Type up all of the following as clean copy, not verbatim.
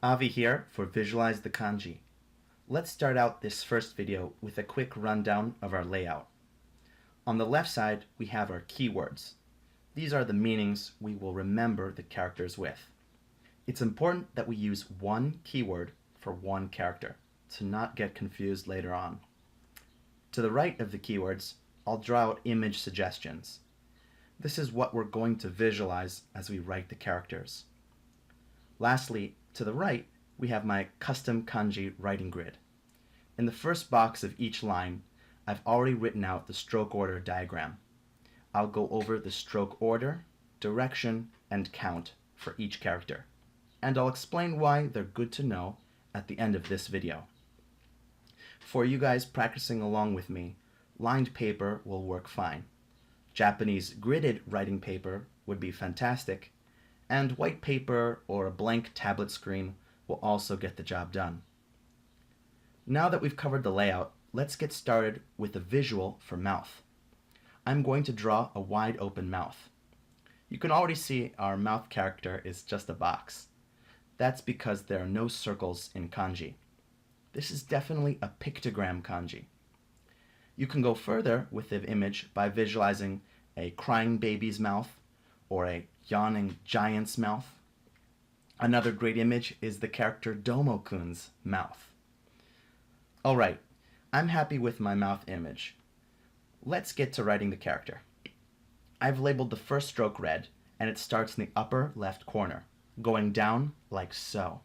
Avi here for Visualize the Kanji. Let's start out this first video with a quick rundown of our layout. On the left side, we have our keywords. These are the meanings we will remember the characters with. It's important that we use one keyword for one character to not get confused later on. To the right of the keywords, I'll draw out image suggestions. This is what we're going to visualize as we write the characters. Lastly, to the right, we have my custom kanji writing grid. In the first box of each line, I've already written out the stroke order diagram. I'll go over the stroke order, direction, and count for each character, and I'll explain why they're good to know at the end of this video. For you guys practicing along with me, lined paper will work fine. Japanese gridded writing paper would be fantastic, and white paper or a blank tablet screen will also get the job done. Now that we've covered the layout, let's get started with the visual for mouth. I'm going to draw a wide open mouth. You can already see our mouth character is just a box. That's because there are no circles in kanji. This is definitely a pictogram kanji. You can go further with the image by visualizing a crying baby's mouth or a yawning giant's mouth. Another great image is the character Domo-kun's mouth. Alright, I'm happy with my mouth image. Let's get to writing the character. I've labeled the first stroke red, and it starts in the upper left corner, going down like so.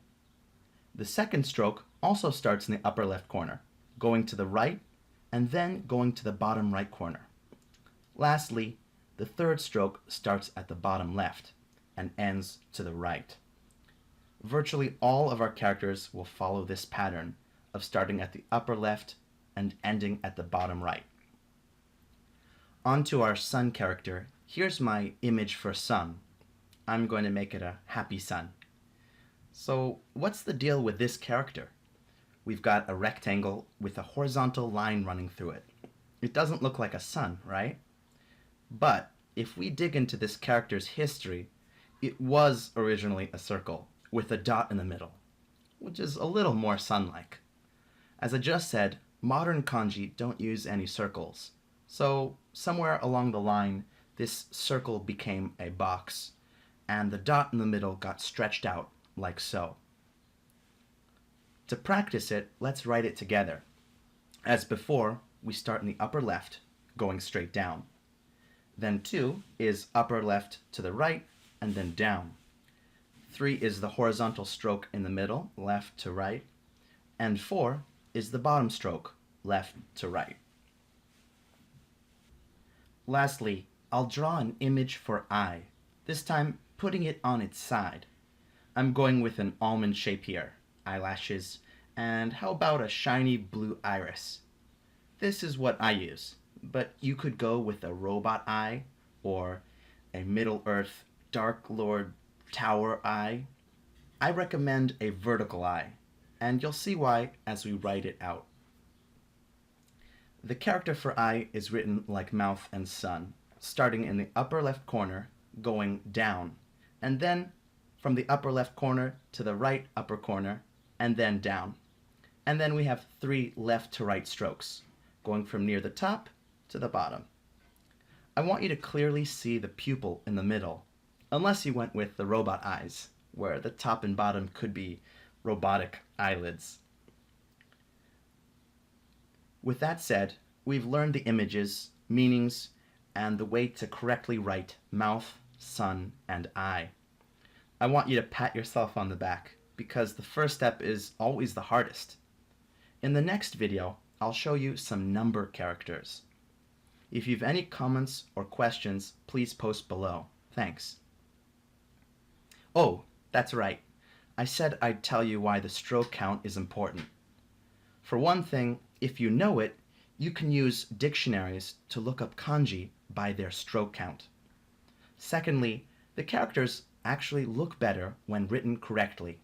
The second stroke also starts in the upper left corner, going to the right, and then going to the bottom right corner. Lastly, the third stroke starts at the bottom left and ends to the right. Virtually all of our characters will follow this pattern of starting at the upper left and ending at the bottom right. On to our sun character. Here's my image for sun. I'm going to make it a happy sun. So what's the deal with this character? We've got a rectangle with a horizontal line running through it. It doesn't look like a sun, right? But if we dig into this character's history, it was originally a circle with a dot in the middle, which is a little more sun-like. As I just said, modern kanji don't use any circles, so somewhere along the line, this circle became a box, and the dot in the middle got stretched out like so. To practice it, let's write it together. As before, we start in the upper left, going straight down. Then 2 is upper left to the right, and then down. 3 is the horizontal stroke in the middle, left to right. And 4 is the bottom stroke, left to right. Lastly, I'll draw an image for eye, this time putting it on its side. I'm going with an almond shape here, eyelashes, and how about a shiny blue iris? This is what I use, but you could go with a robot eye or a Middle-earth Dark Lord Tower eye. I recommend a vertical eye, and you'll see why as we write it out. The character for eye is written like mouth and sun, starting in the upper left corner, going down, and then from the upper left corner to the right upper corner, and then down. And then we have 3 left to right strokes, going from near the top to the bottom. I want you to clearly see the pupil in the middle, unless you went with the robot eyes, where the top and bottom could be robotic eyelids. With that said, we've learned the images, meanings, and the way to correctly write mouth, sun, and eye. I want you to pat yourself on the back, because the first step is always the hardest. In the next video, I'll show you some number characters. If you've any comments or questions, please post below. Thanks. Oh, that's right. I said I'd tell you why the stroke count is important. For one thing, if you know it, you can use dictionaries to look up kanji by their stroke count. Secondly, the characters actually look better when written correctly.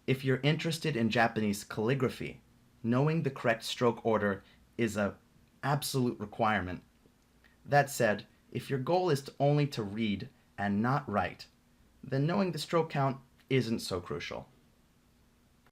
If you're interested in Japanese calligraphy, knowing the correct stroke order is an absolute requirement. That said, if your goal is only to read and not write, then knowing the stroke count isn't so crucial.